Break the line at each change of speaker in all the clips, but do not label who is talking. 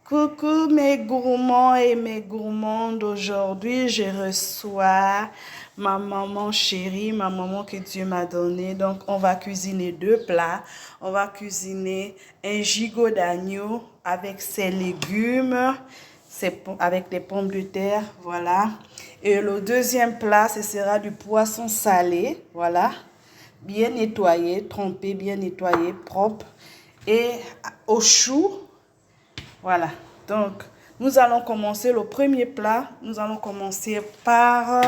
Coucou mes gourmands et mes gourmandes, aujourd'hui je reçois ma maman chérie, ma maman que Dieu m'a donnée. Donc on va cuisiner deux plats. On va cuisiner un gigot d'agneau avec ses légumes, avec des pommes de terre, voilà. Et le deuxième plat, ce sera du poisson salé, voilà. Bien nettoyé, trempé, bien nettoyé, propre. Et au chou. Voilà, donc nous allons commencer le premier plat. Nous allons commencer par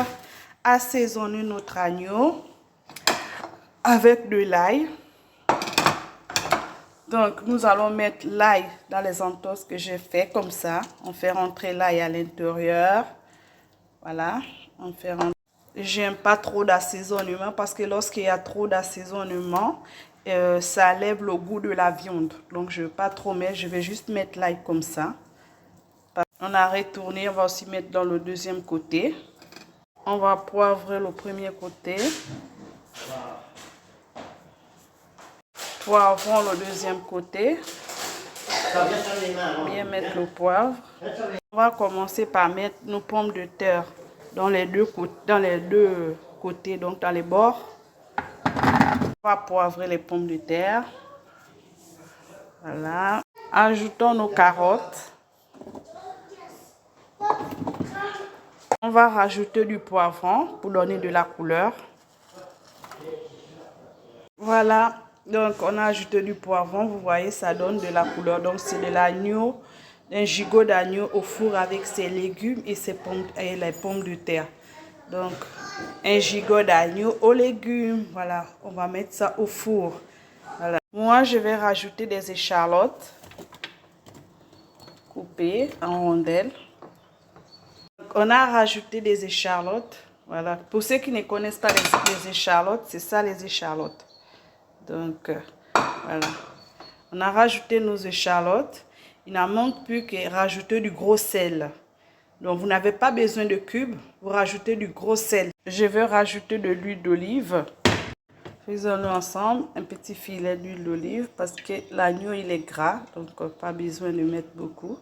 assaisonner notre agneau avec de l'ail. Donc nous allons mettre l'ail dans les entorses que j'ai fait comme ça. On fait rentrer l'ail à l'intérieur. Voilà, on fait rentrer. J'aime pas trop d'assaisonnement parce que lorsqu'il y a trop d'assaisonnement, ça lève le goût de la viande. Donc je ne vais pas trop mettre, je vais juste mettre l'ail comme ça. On a retourné, on va aussi mettre dans le deuxième côté. On va poivrer le premier côté. Poivrons le deuxième côté. Bien mettre le poivre. On va commencer par mettre nos pommes de terre dans les deux côtés, donc dans les bords. On va poivrer les pommes de terre. Voilà. Ajoutons nos carottes. On va rajouter du poivron pour donner de la couleur. Voilà, donc on a ajouté du poivron, vous voyez, ça donne de la couleur. Donc c'est de l'agneau, un gigot d'agneau au four avec ses légumes et les pommes de terre. Donc un gigot d'agneau aux légumes, voilà, on va mettre ça au four. Voilà. Moi je vais rajouter des échalotes coupées en rondelles. On a rajouté des échalotes, voilà. Pour ceux qui ne connaissent pas les échalotes, c'est ça les échalotes. Donc, voilà. On a rajouté nos échalotes. Il n'en manque plus que rajouter du gros sel. Donc, vous n'avez pas besoin de cubes. Vous rajoutez du gros sel. Je vais rajouter de l'huile d'olive. Faisons-nous ensemble un petit filet d'huile d'olive parce que l'agneau, il est gras. Donc, pas besoin de mettre beaucoup.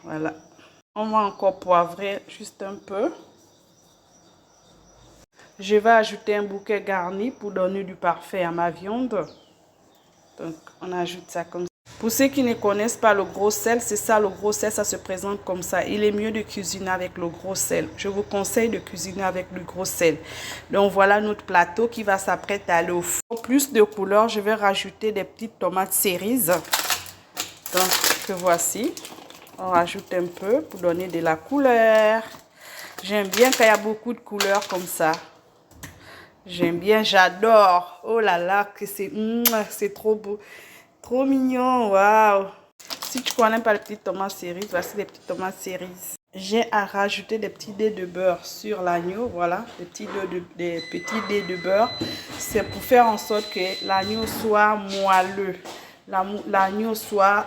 Voilà. On va encore poivrer juste un peu. Je vais ajouter un bouquet garni pour donner du parfum à ma viande. Donc, on ajoute ça comme ça. Pour ceux qui ne connaissent pas le gros sel, c'est ça le gros sel, ça se présente comme ça. Il est mieux de cuisiner avec le gros sel. Je vous conseille de cuisiner avec le gros sel. Donc, voilà notre plateau qui va s'apprêter à aller au four. Pour plus de couleur, je vais rajouter des petites tomates cerises. Donc, que voici. On rajoute un peu pour donner de la couleur. J'aime bien quand il y a beaucoup de couleurs comme ça. J'aime bien, j'adore. Oh là là, que c'est trop beau. Trop mignon, waouh. Si tu connais pas les petites tomates cerises, voici les petites tomates cerises. J'ai à rajouter des petits dés de beurre sur l'agneau, voilà, des petits dés de beurre. C'est pour faire en sorte que l'agneau soit moelleux. L'agneau soit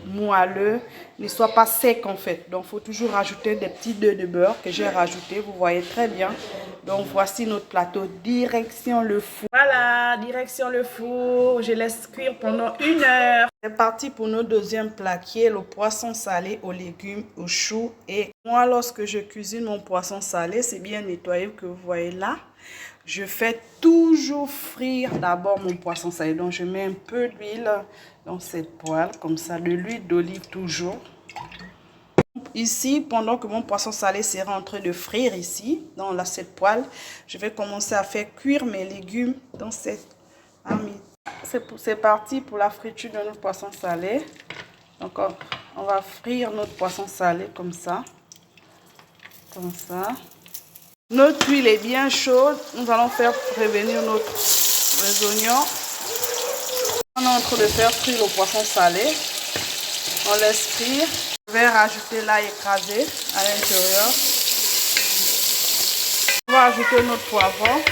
moelleux, ne soit pas sec en fait. Donc, il faut toujours rajouter des petits dés de beurre que j'ai rajouté. Vous voyez très bien. Donc, voici notre plateau. Direction le four. Voilà, direction le four. Je laisse cuire pendant 1 heure. C'est parti pour notre deuxième plat qui est le poisson salé aux légumes, aux choux. Et moi, lorsque je cuisine mon poisson salé, c'est bien nettoyé que vous voyez là. Je fais toujours frire d'abord mon poisson salé. Donc, je mets un peu d'huile dans cette poêle, comme ça, de l'huile d'olive toujours. Ici, pendant que mon poisson salé sera en train de frire ici, dans cette poêle, je vais commencer à faire cuire mes légumes dans cette marmite. C'est parti pour la friture de notre poisson salé. Donc, on va frire notre poisson salé comme ça. Comme ça. Notre huile est bien chaude. Nous allons faire revenir les oignons. On est en train de faire frire le poisson salé. On laisse frire. Je vais rajouter l'ail écrasé à l'intérieur. On va ajouter notre poivron.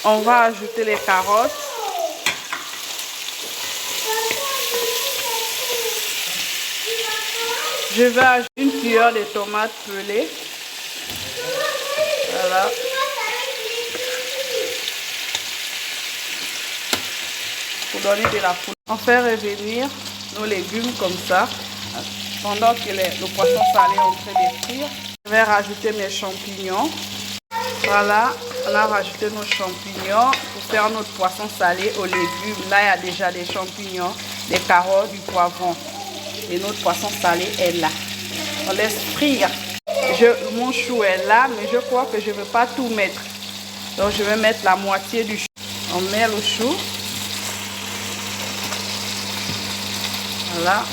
On va ajouter les carottes. Je vais ajouter une cuillère de tomates pelées. Voilà. Pour donner de la couleur. On fait revenir nos légumes comme ça. Pendant que le poisson salé est en train de frire, je vais rajouter mes champignons. Voilà, on a rajouté nos champignons pour faire notre poisson salé aux légumes. Là, il y a déjà des champignons, des carottes, du poivron. Et notre poisson salé est là. On laisse frire. Mon chou est là, mais je crois que je ne veux pas tout mettre. Donc, je vais mettre la moitié du chou. On met le chou. Voilà.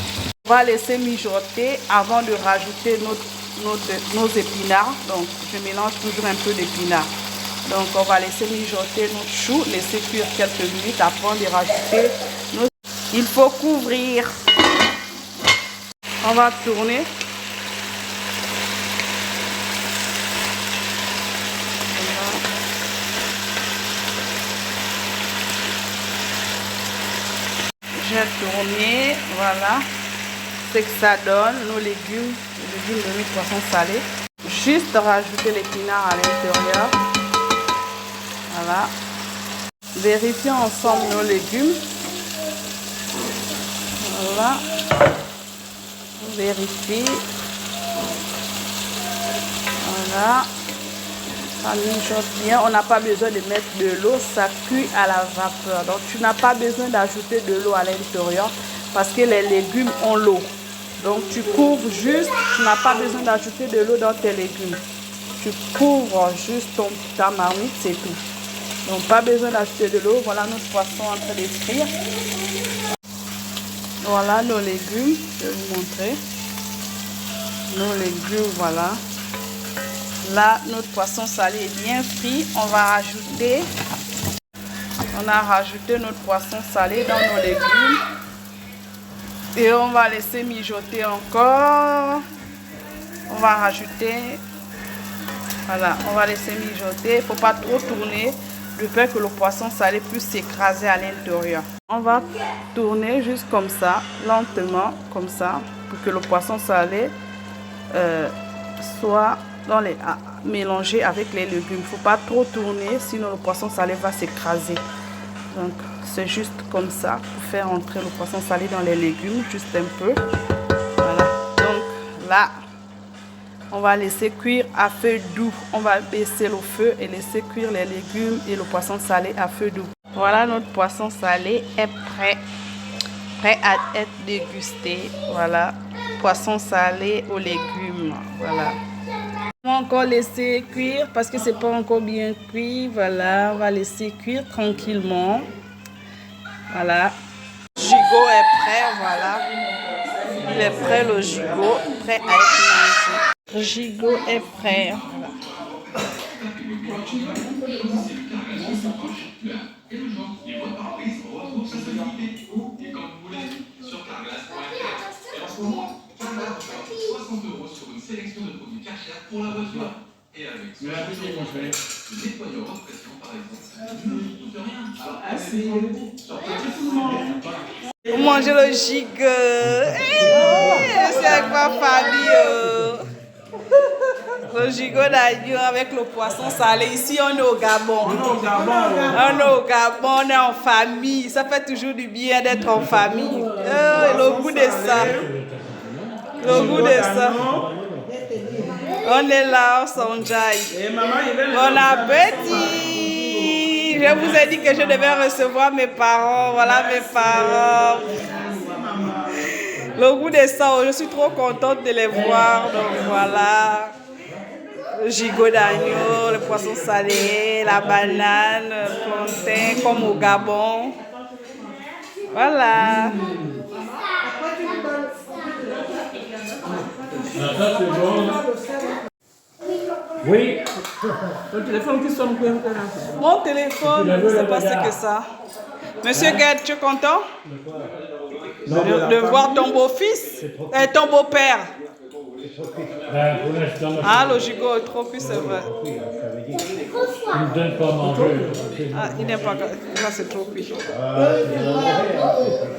On va laisser mijoter avant de rajouter nos épinards. Donc, je mélange toujours un peu d'épinards. Donc, on va laisser mijoter notre chou, laisser cuire quelques minutes avant de rajouter nos... Il faut couvrir. On va tourner. J'ai tourné, voilà. C'est que ça donne nos légumes, les légumes de mes poissons salés. Juste rajouter l'épinard à l'intérieur. Voilà. Vérifions ensemble nos légumes. Voilà. On vérifie. Voilà. Ça mijote bien. On n'a pas besoin de mettre de l'eau. Ça cuit à la vapeur. Donc, tu n'as pas besoin d'ajouter de l'eau à l'intérieur parce que les légumes ont l'eau. Donc, tu couvres juste. Tu n'as pas besoin d'ajouter de l'eau dans tes légumes. Tu couvres juste ta marmite, c'est tout. Donc, pas besoin d'ajouter de l'eau. Voilà notre poisson en train de frire. Voilà nos légumes. Je vais vous montrer. Nos légumes, voilà. Là, notre poisson salé est bien frit. On a rajouté notre poisson salé dans nos légumes. Et on va laisser mijoter encore. On va rajouter. Voilà, on va laisser mijoter. Il ne faut pas trop tourner de peur que le poisson salé puisse s'écraser à l'intérieur. On va tourner juste comme ça, lentement, comme ça, pour que le poisson salé soit mélangé avec les légumes. Il ne faut pas trop tourner, sinon le poisson salé va s'écraser. Donc, c'est juste comme ça pour faire entrer le poisson salé dans les légumes, juste un peu. Voilà. Donc, là, on va laisser cuire à feu doux. On va baisser le feu et laisser cuire les légumes et le poisson salé à feu doux. Voilà, notre poisson salé est prêt. Prêt à être dégusté. Voilà, poisson salé aux légumes. Voilà. On va encore laisser cuire parce que c'est pas encore bien cuit. Voilà, on va laisser cuire tranquillement. Voilà. Le gigot est prêt, voilà. Il est prêt, le gigot, prêt à être mangé. Le gigot est prêt.
Pour la voiture. Et avec ce le nettoyeur haute pression, par exemple, ne coûte rien.
Vous mangez le gigot. C'est avec ma famille. Le gigot d'agneau avec le poisson salé. Ici, on est au Gabon. On est au Gabon, on est en famille. Ça fait toujours du bien d'être en famille. Le goût de ça. Le goût de ça. On est là, on s'enjaille. Bon appétit! Je vous ai dit que je devais recevoir mes parents. Voilà mes parents. Le goût de ça, je suis trop contente de les voir. Donc voilà. Le gigot d'agneau, le poisson salé, la banane, le plantain, comme au Gabon. Voilà.
Oui.
Ton téléphone qui sonne.
Mon téléphone, je ne sais pas ce que ça. Monsieur Guette, tu es content de voir ton beau-fils et ton beau-père? Ah, le gigot est trop cuit, c'est vrai.
Il ne donne pas à manger.
Ah, il n'aime pas quand c'est trop cuit.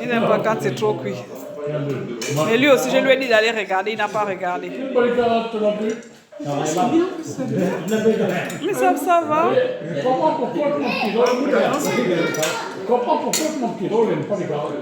Il n'aime pas quand c'est trop cuit. Mais lui aussi, je lui ai dit d'aller regarder, il n'a pas regardé. Mais ça va.
Je comprends pourquoi mon petit rôle. Je comprends pourquoi mon petit rôle n'est pas regardé.